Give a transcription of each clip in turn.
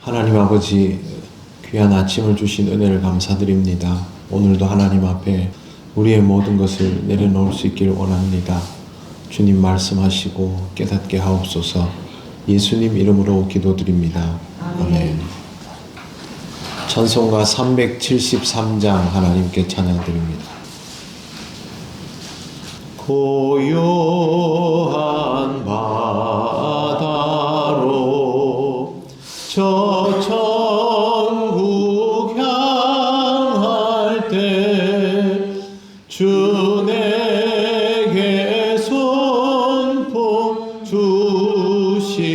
하나님 아버지, 귀한 아침을 주신 은혜를 감사드립니다. 오늘도 하나님 앞에 우리의 모든 것을 내려놓을 수 있기를 원합니다. 주님 말씀하시고 깨닫게 하옵소서. 예수님 이름으로 기도드립니다. 아멘. 찬송가 373장 하나님께 찬양드립니다. 고요한 바다로 저 천국 향할 때 주 내게 손품 주시니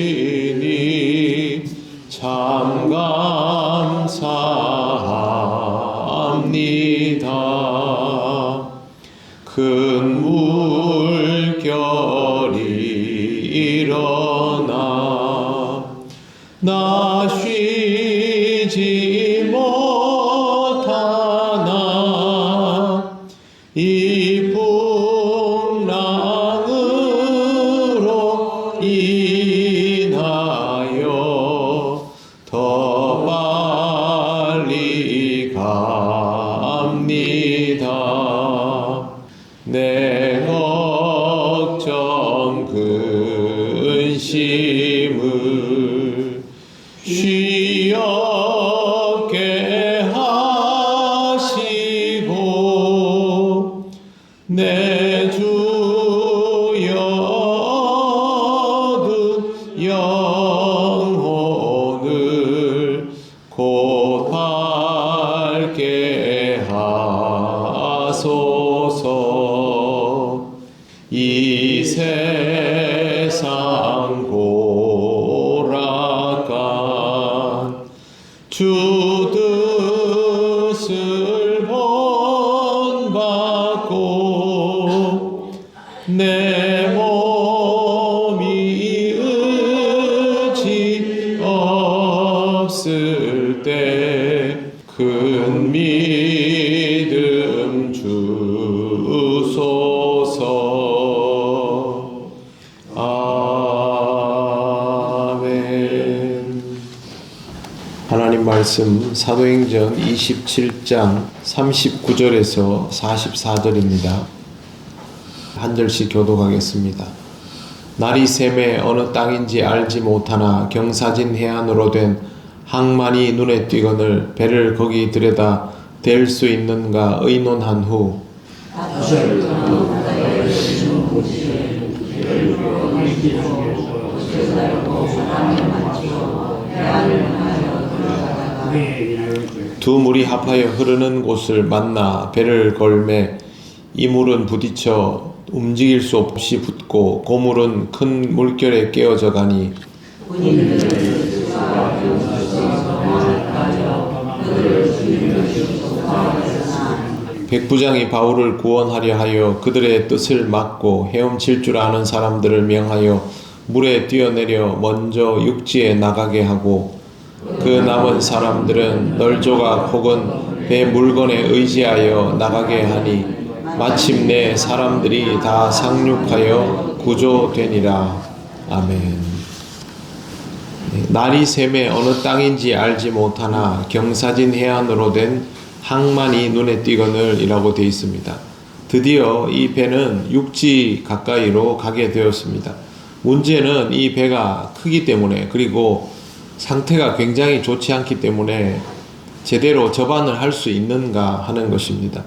참 감사합니다. 큰 물결이 일어나 나 쉬지 못하나 이 풍랑으로 인하여 더 빨리 갑니다. 내 걱정 근심을 쉬 없게 하시고 내 주여 얻은 영혼을 곧 밝게 하소서. 이 세상 고락간 주 뜻을 본받고 내 몸이 의지 없을 때 큰 믿음 주소서. 아멘. 하나님 말씀 사도행전 27장 39절에서 44절입니다. 한 절씩 교독하겠습니다. 날이 새매 어느 땅인지 알지 못하나 경사진 해안으로 된 항만이 눈에 띄거늘 배를 거기 들여다 댈 수 있는가 의논한 후 두 물이 합하여 흐르는 곳을 만나 배를 걸매 이 물은 부딪혀 움직일 수 없이 붙고 고물은 큰 물결에 깨어져 가니 백부장이 바울을 구원하려 하여 그들의 뜻을 막고 헤엄칠 줄 아는 사람들을 명하여 물에 뛰어내려 먼저 육지에 나가게 하고 그 남은 사람들은 널조각 혹은 배 물건에 의지하여 나가게 하니 마침내 사람들이 다 상륙하여 구조되니라. 아멘. 날이 새매 어느 땅인지 알지 못하나 경사진 해안으로 된 항만이 눈에 띄거늘 이라고 되어 있습니다. 드디어 이 배는 육지 가까이로 가게 되었습니다. 문제는 이 배가 크기 때문에 그리고 상태가 굉장히 좋지 않기 때문에 제대로 접안을 할 수 있는가 하는 것입니다.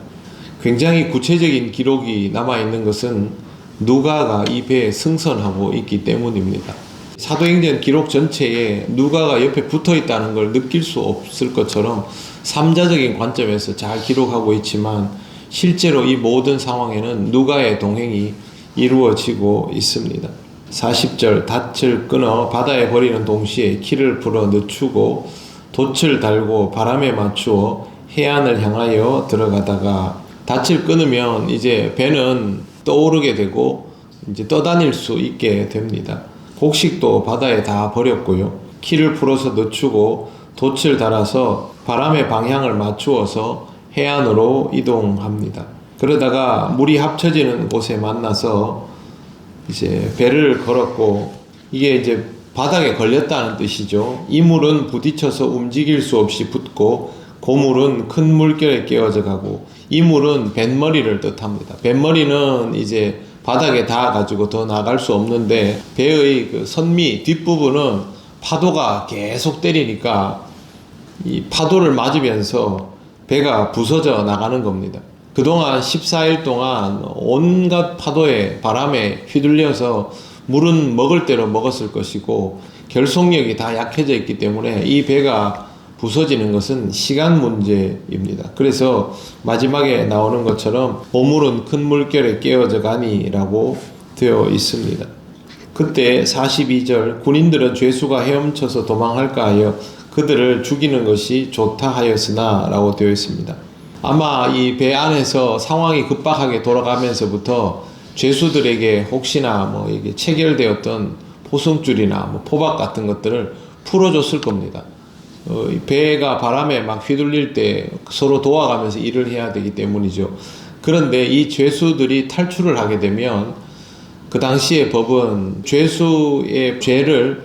굉장히 구체적인 기록이 남아있는 것은 누가가 이 배에 승선하고 있기 때문입니다. 사도행전 기록 전체에 누가가 옆에 붙어 있다는 걸 느낄 수 없을 것처럼 삼자적인 관점에서 잘 기록하고 있지만 실제로 이 모든 상황에는 누가의 동행이 이루어지고 있습니다. 40절 닻을 끊어 바다에 버리는 동시에 키를 풀어 늦추고 돛을 달고 바람에 맞추어 해안을 향하여 들어가다가 닻을 끊으면 이제 배는 떠오르게 되고 이제 떠다닐 수 있게 됩니다. 곡식도 바다에 다 버렸고요. 키를 풀어서 늦추고 돛을 달아서 바람의 방향을 맞추어서 해안으로 이동합니다. 그러다가 물이 합쳐지는 곳에 만나서 이제 배를 걸었고, 이게 이제 바닥에 걸렸다는 뜻이죠. 이물은 부딪혀서 움직일 수 없이 붙고 고물은 큰 물결에 깨어져 가고, 이물은 뱃머리를 뜻합니다. 뱃머리는 이제 바닥에 닿아가지고 더 나갈 수 없는데, 배의 그 선미 뒷부분은 파도가 계속 때리니까 이 파도를 맞으면서 배가 부서져 나가는 겁니다. 그동안 14일 동안 온갖 파도에 바람에 휘둘려서 물은 먹을 대로 먹었을 것이고 결속력이 다 약해져 있기 때문에 이 배가 부서지는 것은 시간 문제입니다. 그래서 마지막에 나오는 것처럼 오물은 큰 물결에 깨어져 가니 라고 되어 있습니다. 그때 42절 군인들은 죄수가 헤엄쳐서 도망할까 하여 그들을 죽이는 것이 좋다 하였으나 라고 되어 있습니다. 아마 이 배 안에서 상황이 급박하게 돌아가면서부터 죄수들에게 혹시나 뭐 이게 체결되었던 포승줄이나 뭐 포박 같은 것들을 풀어줬을 겁니다. 배가 바람에 막 휘둘릴 때 서로 도와가면서 일을 해야 되기 때문이죠. 그런데 이 죄수들이 탈출을 하게 되면 그 당시의 법은 죄수의 죄를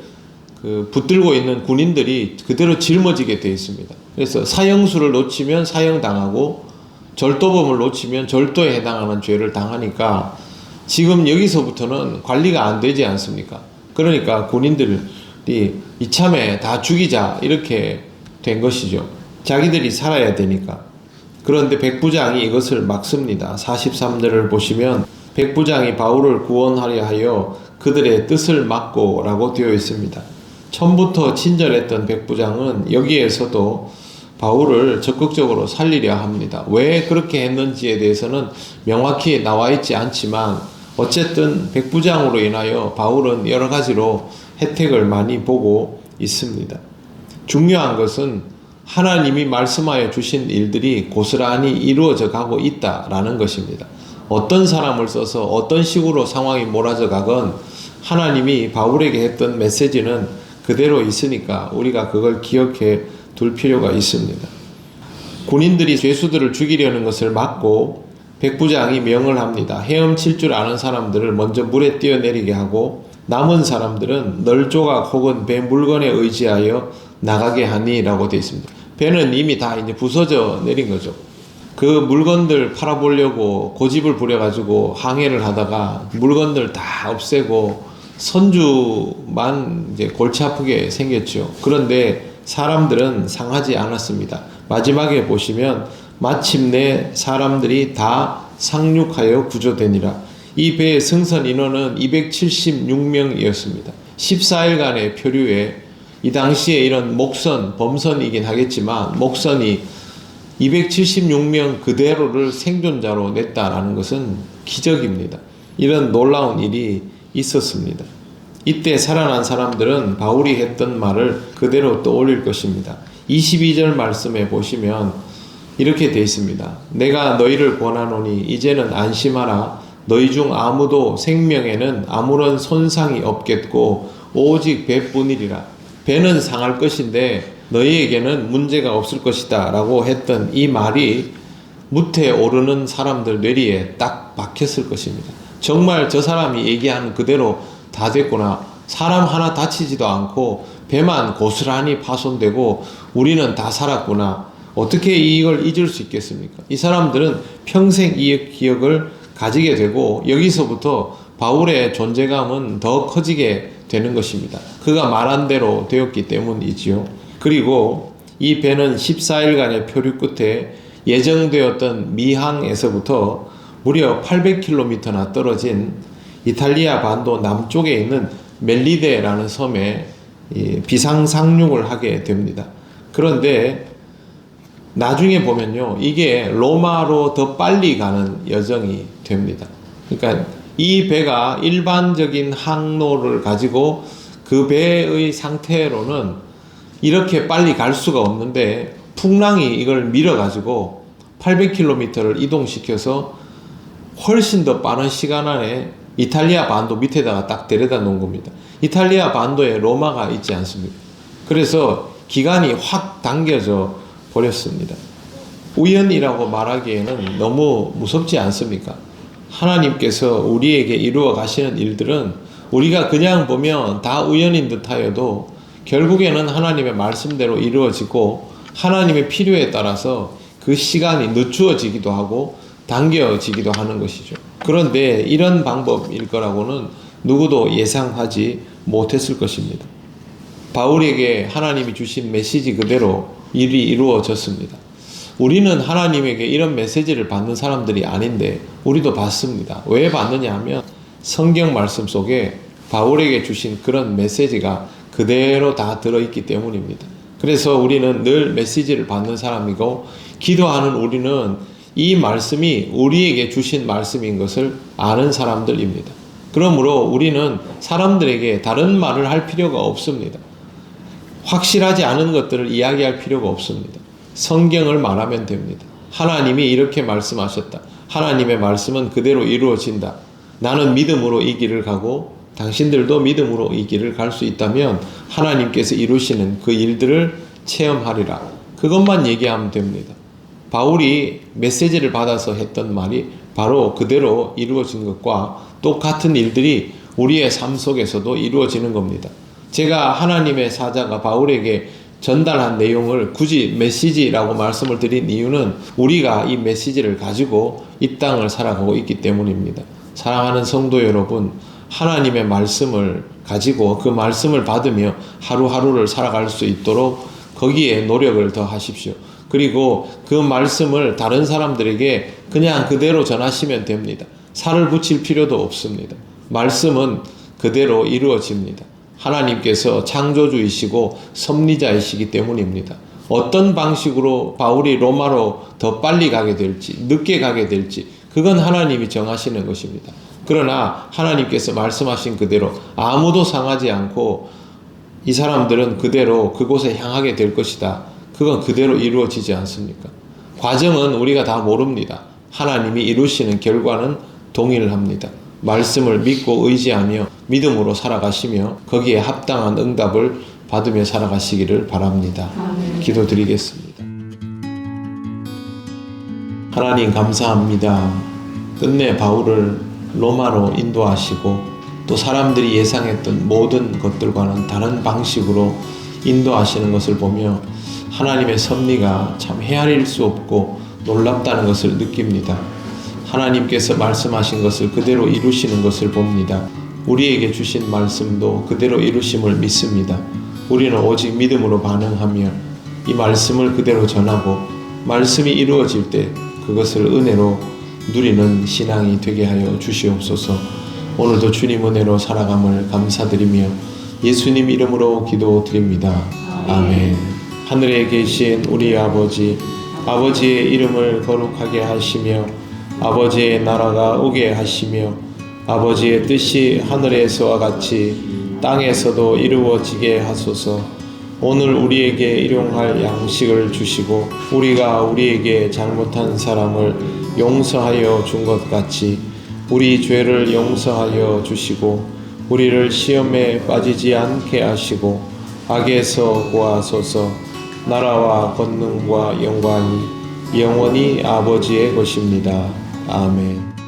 붙들고 있는 군인들이 그대로 짊어지게 되어 있습니다. 그래서 사형수를 놓치면 사형당하고 절도범을 놓치면 절도에 해당하는 죄를 당하니까 지금 여기서부터는 관리가 안 되지 않습니까? 그러니까 군인들이 이참에 다 죽이자 이렇게 된 것이죠. 자기들이 살아야 되니까. 그런데 백부장이 이것을 막습니다. 43절을 보시면 백부장이 바울을 구원하려 하여 그들의 뜻을 막고 라고 되어 있습니다. 처음부터 친절했던 백부장은 여기에서도 바울을 적극적으로 살리려 합니다. 왜 그렇게 했는지에 대해서는 명확히 나와 있지 않지만 어쨌든 백부장으로 인하여 바울은 여러 가지로 혜택을 많이 보고 있습니다. 중요한 것은 하나님이 말씀하여 주신 일들이 고스란히 이루어져 가고 있다라는 것입니다. 어떤 사람을 써서 어떤 식으로 상황이 몰아져 가건 하나님이 바울에게 했던 메시지는 그대로 있으니까 우리가 그걸 기억해 둘 필요가 있습니다. 군인들이 죄수들을 죽이려는 것을 막고 백부장이 명을 합니다. 헤엄칠 줄 아는 사람들을 먼저 물에 뛰어내리게 하고 남은 사람들은 널조각 혹은 배 물건에 의지하여 나가게 하니 라고 되어 있습니다. 배는 이미 다 이제 부서져 내린 거죠. 그 물건들 팔아보려고 고집을 부려가지고 항해를 하다가 물건들 다 없애고 선주만 이제 골치 아프게 생겼죠. 그런데 사람들은 상하지 않았습니다. 마지막에 보시면 마침내 사람들이 다 상륙하여 구조되니라. 이 배의 승선 인원은 276명이었습니다. 14일간의 표류에 이 당시에 이런 목선, 범선이긴 하겠지만 목선이 276명 그대로를 생존자로 냈다라는 것은 기적입니다. 이런 놀라운 일이 있었습니다. 이때 살아난 사람들은 바울이 했던 말을 그대로 떠올릴 것입니다. 22절 말씀에 보시면 이렇게 되어 있습니다. 내가 너희를 권하노니 이제는 안심하라. 너희 중 아무도 생명에는 아무런 손상이 없겠고 오직 배뿐이리라. 배는 상할 것인데 너희에게는 문제가 없을 것이다 라고 했던 이 말이 무태 오르는 사람들 뇌리에 딱 박혔을 것입니다. 정말 저 사람이 얘기하는 그대로 다 됐구나. 사람 하나 다치지도 않고 배만 고스란히 파손되고 우리는 다 살았구나. 어떻게 이걸 잊을 수 있겠습니까? 이 사람들은 평생 이 기억을 가지게 되고 여기서부터 바울의 존재감은 더 커지게 되는 것입니다. 그가 말한 대로 되었기 때문이지요. 그리고 이 배는 14일간의 표류 끝에 예정되었던 미항에서부터 무려 800km나 떨어진 이탈리아 반도 남쪽에 있는 멜리데라는 섬에 비상 상륙을 하게 됩니다. 그런데 나중에 보면요, 이게 로마로 더 빨리 가는 여정이 됩니다. 그러니까 이 배가 일반적인 항로를 가지고 그 배의 상태로는 이렇게 빨리 갈 수가 없는데 풍랑이 이걸 밀어가지고 800km를 이동시켜서 훨씬 더 빠른 시간 안에 이탈리아 반도 밑에다가 딱 데려다 놓은 겁니다. 이탈리아 반도에 로마가 있지 않습니까? 그래서 기간이 확 당겨져 버렸습니다. 우연이라고 말하기에는 너무 무섭지 않습니까? 하나님께서 우리에게 이루어 가시는 일들은 우리가 그냥 보면 다 우연인 듯하여도 결국에는 하나님의 말씀대로 이루어지고 하나님의 필요에 따라서 그 시간이 늦추어지기도 하고 당겨지기도 하는 것이죠. 그런데 이런 방법일 거라고는 누구도 예상하지 못했을 것입니다. 바울에게 하나님이 주신 메시지 그대로 일이 이루어졌습니다. 우리는 하나님에게 이런 메시지를 받는 사람들이 아닌데 우리도 받습니다. 왜 받느냐 하면 성경 말씀 속에 바울에게 주신 그런 메시지가 그대로 다 들어있기 때문입니다. 그래서 우리는 늘 메시지를 받는 사람이고 기도하는 우리는 이 말씀이 우리에게 주신 말씀인 것을 아는 사람들입니다. 그러므로 우리는 사람들에게 다른 말을 할 필요가 없습니다. 확실하지 않은 것들을 이야기할 필요가 없습니다. 성경을 말하면 됩니다. 하나님이 이렇게 말씀하셨다. 하나님의 말씀은 그대로 이루어진다. 나는 믿음으로 이 길을 가고 당신들도 믿음으로 이 길을 갈 수 있다면 하나님께서 이루시는 그 일들을 체험하리라. 그것만 얘기하면 됩니다. 바울이 메시지를 받아서 했던 말이 바로 그대로 이루어진 것과 똑같은 일들이 우리의 삶 속에서도 이루어지는 겁니다. 제가 하나님의 사자가 바울에게 전달한 내용을 굳이 메시지라고 말씀을 드린 이유는 우리가 이 메시지를 가지고 이 땅을 살아가고 있기 때문입니다. 사랑하는 성도 여러분, 하나님의 말씀을 가지고 그 말씀을 받으며 하루하루를 살아갈 수 있도록 거기에 노력을 더 하십시오. 그리고 그 말씀을 다른 사람들에게 그냥 그대로 전하시면 됩니다. 살을 붙일 필요도 없습니다. 말씀은 그대로 이루어집니다. 하나님께서 창조주이시고 섭리자이시기 때문입니다. 어떤 방식으로 바울이 로마로 더 빨리 가게 될지 늦게 가게 될지 그건 하나님이 정하시는 것입니다. 그러나 하나님께서 말씀하신 그대로 아무도 상하지 않고 이 사람들은 그대로 그곳에 향하게 될 것이다. 그건 그대로 이루어지지 않습니까? 과정은 우리가 다 모릅니다. 하나님이 이루시는 결과는 동일합니다. 말씀을 믿고 의지하며 믿음으로 살아가시며 거기에 합당한 응답을 받으며 살아가시기를 바랍니다. 기도드리겠습니다. 하나님 감사합니다. 끝내 바울을 로마로 인도하시고 또 사람들이 예상했던 모든 것들과는 다른 방식으로 인도하시는 것을 보며 하나님의 섭리가 참 헤아릴 수 없고 놀랍다는 것을 느낍니다. 하나님께서 말씀하신 것을 그대로 이루시는 것을 봅니다. 우리에게 주신 말씀도 그대로 이루심을 믿습니다. 우리는 오직 믿음으로 반응하며 이 말씀을 그대로 전하고 말씀이 이루어질 때 그것을 은혜로 누리는 신앙이 되게 하여 주시옵소서. 오늘도 주님 은혜로 살아감을 감사드리며 예수님 이름으로 기도드립니다. 아멘. 하늘에 계신 우리 아버지, 아버지의 이름을 거룩하게 하시며 아버지의 나라가 오게 하시며 아버지의 뜻이 하늘에서와 같이 땅에서도 이루어지게 하소서. 오늘 우리에게 일용할 양식을 주시고 우리가 우리에게 잘못한 사람을 용서하여 준 것 같이 우리 죄를 용서하여 주시고 우리를 시험에 빠지지 않게 하시고 악에서 구하소서. 나라와 권능과 영광이 영원히 아버지의 것입니다. 아멘.